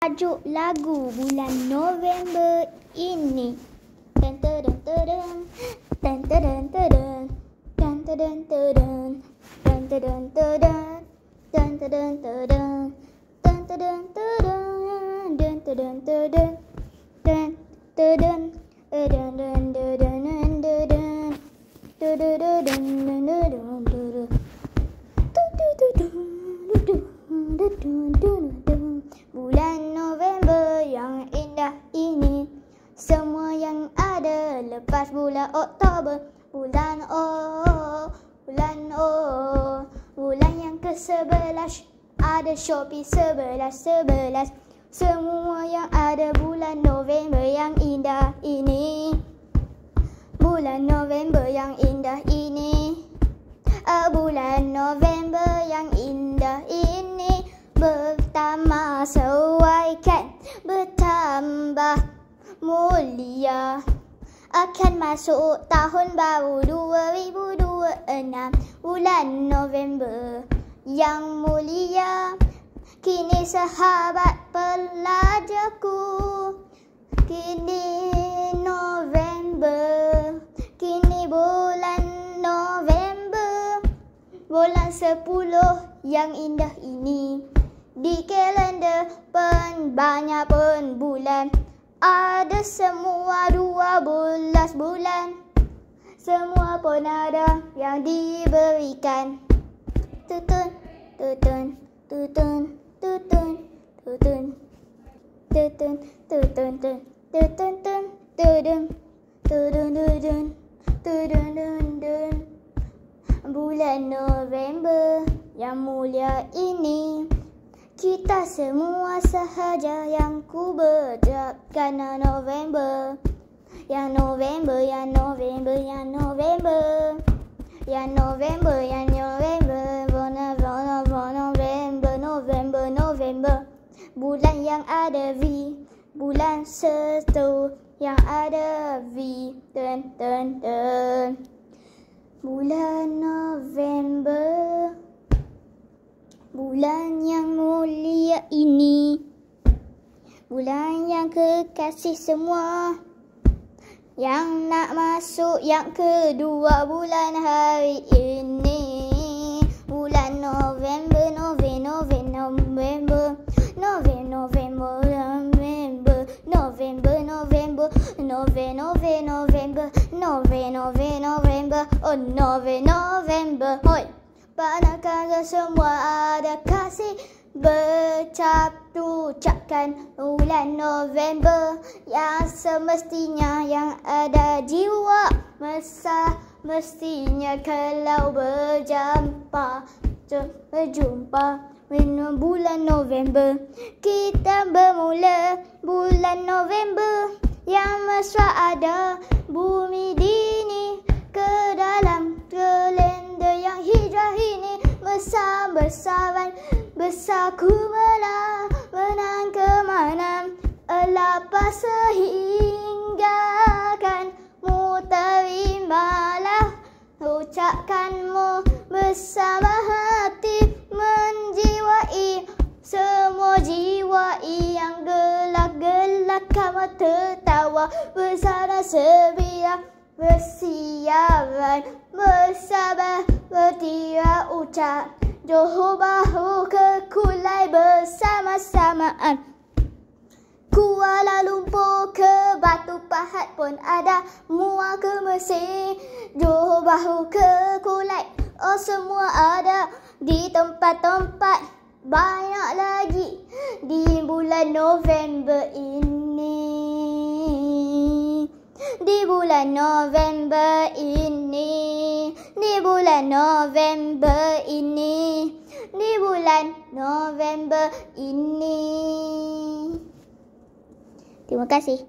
Tajuk lagu bulan November ini. Tan tadan tadan, tan tadan tadan, tan tadan tadan, tan tadan tadan, tan tadan tadan, tan tadan tadan, dan tadan tadan, tan tadan, dan dan dan dan bulan November yang indah ini, semua yang ada lepas bulan Oktober. Bulan bulan yang ke-11, ada Shopee 11. Semua yang ada bulan November yang indah ini. Bulan November yang indah ini, bulan November yang indah ini, bertambah sewaikan, bertambah mulia. Akan masuk tahun baru 2026. Bulan November yang mulia, kini sahabat pelajarku, kini November, kini bulan November, bulan 10 yang indah ini. Di kalender pun banyak pun bulan, ada semua 12 bulan, semua pun ada yang diberikan. Tutun, tutun, tutun, tutun, tutun, tutun, tutun, tutun, tutun, tutun, tutun, tutun, tutun, tutun. Bulan November yang mulia ini, kita semua sahaja yang ku berharap kerana November. Yang November, yang November, yang November, yang November, yang November, November, November. Bulan yang ada V, bulan satu yang ada V. Bulan November, bulan yang mulia ini, bulan yang kekasih semua, yang nak masuk yang kedua bulan hari ini. Bulan November, November, November, November, November, November, November, November, November, November, November, oh November, hoi. Panakala semua ada kasih, ucapkan bulan November yang semestinya yang ada jiwa mesra. Mestinya kalau berjumpa bulan November, kita bermula bulan November yang mesra ada bumi dini ke dalam kalender yang hijrah ini. Besar-besaran besar ku menang kemana, elapa sehingga kan mu terimalah ucapkanmu bersama hati menjiwai semua jiwa yang gelak-gelak. Kamu tertawa bersama sebiar bersiaran, bersabar bertirak ucap Johor Bahru ke Kulai bersama-samaan. Kuala Lumpur ke Batu Pahat pun ada, Muar ke Mesir, Johor Bahru ke Kulai, oh semua ada. Di tempat-tempat banyak lagi di bulan November ini. Di bulan November ini, di bulan November ini, di bulan November ini. Terima kasih.